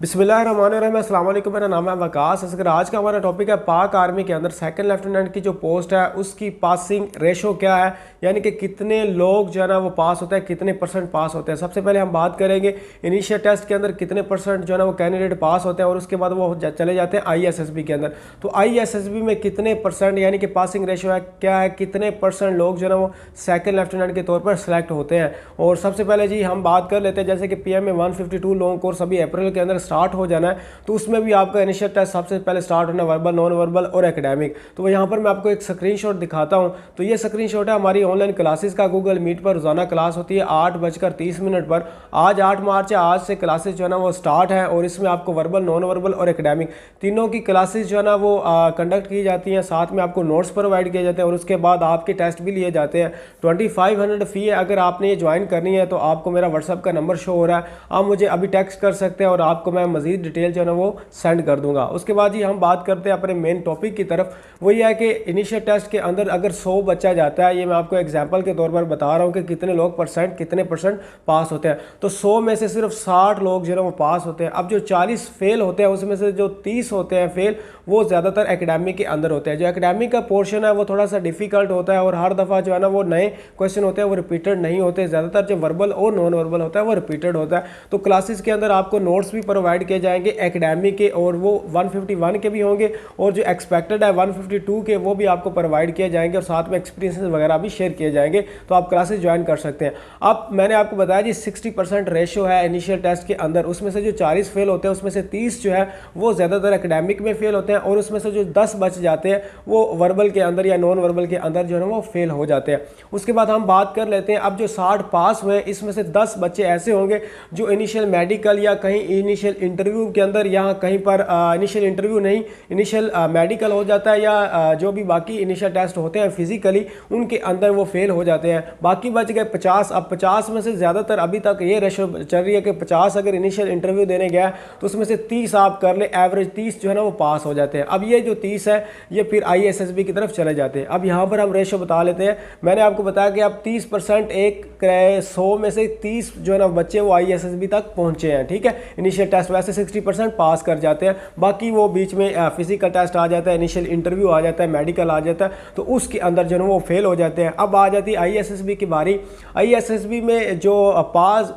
बिस्मिल्लाहिर्रहमानिर्रहीम, अस्सलाम वालेकुम। मेरा नाम है वकास असगर। आज का हमारा टॉपिक है पाक आर्मी के अंदर सेकंड लेफ्टिनेंट की जो पोस्ट है उसकी पासिंग रेशो क्या है, यानी कि कितने लोग जो है ना वो पास होते हैं, कितने परसेंट पास होते हैं। सबसे पहले हम बात करेंगे इनिशियल टेस्ट के अंदर कितने परसेंट जो है ना वो कैंडिडेट पास होते हैं और उसके बाद वो चले जाते हैं ISSB के अंदर। तो ISSB में कितने परसेंट यानी कि पासिंग रेशो है क्या है, कितने परसेंट लोग जो है ना वो सेकंड लेफ्टिनेंट के तौर पर सेलेक्ट होते हैं। और सबसे पहले जी हम बात कर लेते हैं, जैसे कि PM में 152 लॉन्ग कोर्स अभी अप्रैल के अंदर स्टार्ट हो जाना है, तो उसमें भी आपका इनिशियल टेस्ट सबसे पहले स्टार्ट होना है, वर्बल, नॉन वर्बल और एकेडमिक। तो यहाँ पर मैं आपको एक स्क्रीनशॉट दिखाता हूँ। तो ये स्क्रीनशॉट है हमारी ऑनलाइन क्लासेस का। गूगल मीट पर रोजाना क्लास होती है 8:30 पर। आज 8 मार्च है, आज से क्लासेस जो है ना वो स्टार्ट है और इसमें आपको वर्बल, नॉन वर्बल और एकेडमिक तीनों की क्लासेस जो है ना वो कंडक्ट की जाती हैं। साथ में आपको नोट्स प्रोवाइड किए जाते हैं और उसके बाद आपके टेस्ट भी लिए जाते हैं। 2500 फी है। अगर आपने ये ज्वाइन करनी है तो आपको मेरा व्हाट्सअप का नंबर शो हो रहा है, आप मुझे अभी टेक्स्ट कर सकते हैं और आपको मैं मजीद डिटेल जो है ना वो सेंड कर दूंगा। उसके बाद ही हम बात करते हैं अपने मेन टॉपिक की तरफ। वो ये है कि इनिशियल टेस्ट के अंदर अगर 100 बच्चा जाता है, ये मैं आपको एग्जांपल के तौर पर बता रहा हूँ कि कितने लोग कितने परसेंट पास होते हैं। तो 100 में से सिर्फ 60 लोग जो है वो पास होते हैं। अब जो 40 फेल होते हैं उसमें से जो 30 होते हैं फेल, वो ज़्यादातर एकेडमिक के अंदर होते हैं। जो एकेडमिक का पोर्शन है वो थोड़ा सा डिफिकल्ट होता है और हर दफ़ा जो है ना वो नए क्वेश्चन होते हैं, वो रिपीटेड नहीं होते। ज़्यादातर जो वर्बल और नॉन वर्बल होता है वो रिपीटेड होता है। तो क्लासेस के अंदर आपको नोट्स भी प्रोवाइड किए जाएंगे एकेडमिक के, और वो 151 के भी होंगे और जो एक्सपेक्टेड है 152 के वो भी आपको प्रोवाइड किए जाएंगे और साथ में एक्सपीरियंसेस वगैरह भी शेयर किए जाएंगे। तो आप क्लासेस ज्वाइन कर सकते हैं। अब मैंने आपको बताया जी 60% रेशो है इनिशियल टेस्ट के अंदर। उसमें से जो 40 फेल होते हैं उसमें से 30 जो है वो ज़्यादातर एकेडमिक में फेल होते हैं और उसमें से जो 10 बच जाते हैं वो वर्बल के अंदर या नॉन वर्बल के अंदर जो है वो फेल हो जाते हैं। उसके बाद हम बात कर लेते हैं, अब जो 60 पास हुए इसमें से 10 बच्चे ऐसे होंगे जो इनिशियल मेडिकल या कहीं इनिशियल इंटरव्यू के अंदर या कहीं पर इनिशियल इंटरव्यू नहीं, इनिशियल मेडिकल हो जाता है या जो भी बाकी इनिशियल टेस्ट होते हैं फिजिकली उनके अंदर वो फेल हो जाते हैं। बाकी बच गए 50। अब 50 में से ज़्यादातर अभी तक ये रेशो चल रही है कि 50 अगर इनिशियल इंटरव्यू देने गया तो उसमें से 30 आप कर ले, एवरेज 30 जो है ना वो पास हो जाते हैं। अब ये जो 30 है ये फिर ISSB की तरफ चले जाते हैं। अब यहाँ पर हम रेशो बता लेते हैं। मैंने आपको बताया कि अब 30% एक 100 में से 30 जो है ना बच्चे वो ISSB तक पहुँचे हैं। ठीक है, इनिशियल टेस्ट वैसे 60% पास कर जाते हैं, बाकी वो बीच में फिजिकल टेस्ट आ जाता है, इनिशियल इंटरव्यू आ जाता है, मेडिकल आ जाता है, तो उसके अंदर जो है वो फेल हो जाते हैं। अब आ जाती है ISSB की बारी। ISSB में जो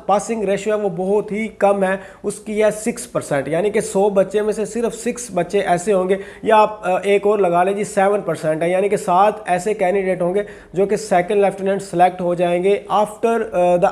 पासिंग रेशियो है वो बहुत ही कम है, उसकी है 6%, यानी कि 100 बच्चे में से सिर्फ 6 बच्चे ऐसे होंगे, या आप एक और लगा लीजिए 7% है, यानी कि 7 ऐसे कैंडिडेट होंगे जो कि सेकंड लेफ्टिनेंट सेलेक्ट हो जाएंगे आफ्टर द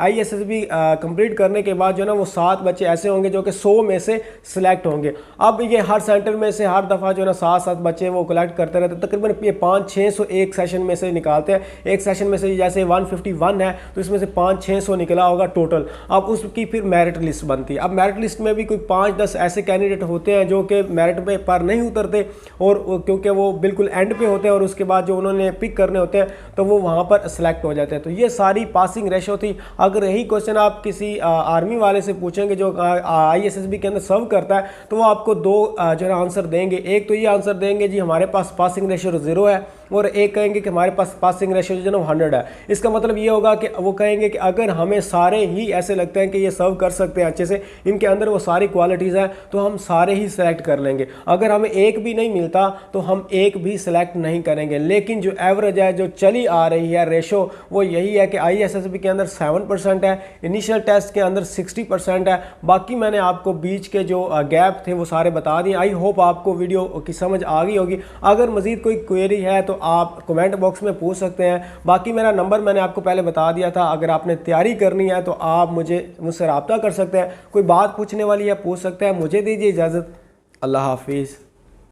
ISSB कंप्लीट करने के बाद जो है ना वो 7 बच्चे ऐसे होंगे जो कि 100 में से सिलेक्ट होंगे। अब ये हर सेंटर में से हर दफ़ा जो है ना 7-7 बच्चे वो कलेक्ट करते रहते हैं, तकरीबन ये 500-600 एक सेशन में से निकालते हैं। एक सेशन में से जैसे 151 है तो इसमें से 500-600 निकला होगा टोटल। अब उसकी फिर मेरिट लिस्ट बनती है। अब मेरिट लिस्ट में भी कोई 5-10 ऐसे कैंडिडेट होते हैं जो कि मेरिट पे पर नहीं उतरते, और क्योंकि वो बिल्कुल एंड पे होते हैं और उसके बाद जो उन्होंने पिक करने होते हैं तो वो वहाँ पर सेलेक्ट हो जाते हैं। तो ये सारी पासिंग रेशो थी। अगर यही क्वेश्चन आप किसी आर्मी वाले से पूछेंगे जो ISSB के अंदर सर्व करता है तो वो आपको दो जो है आंसर देंगे। एक तो ये आंसर देंगे जी हमारे पास पासिंग रेशियो 0 है, और एक कहेंगे कि हमारे पास पासिंग रेशियो जो है ना 100 है। इसका मतलब ये होगा कि वो कहेंगे कि अगर हमें सारे ही ऐसे लगते हैं कि ये सर्व कर सकते हैं अच्छे से, इनके अंदर वो सारी क्वालिटीज़ हैं, तो हम सारे ही सेलेक्ट कर लेंगे। अगर हमें एक भी नहीं मिलता तो हम एक भी सेलेक्ट नहीं करेंगे। लेकिन जो एवरेज है, जो चली आ रही है रेशो, वो यही है कि ISSB के अंदर 7% है, इनिशियल टेस्ट के अंदर 60% है। बाकी मैंने आपको बीच के जो गैप थे वो सारे बता दिए। आई होप आपको वीडियो की समझ आ गई होगी। अगर मज़ीद कोई क्वेरी है तो आप कमेंट बॉक्स में पूछ सकते हैं। बाकी मेरा नंबर मैंने आपको पहले बता दिया था, अगर आपने तैयारी करनी है तो आप मुझसे रब्ता कर सकते हैं। कोई बात पूछने वाली है पूछ सकते हैं। मुझे दीजिए इजाज़त। अल्लाह हाफिज़।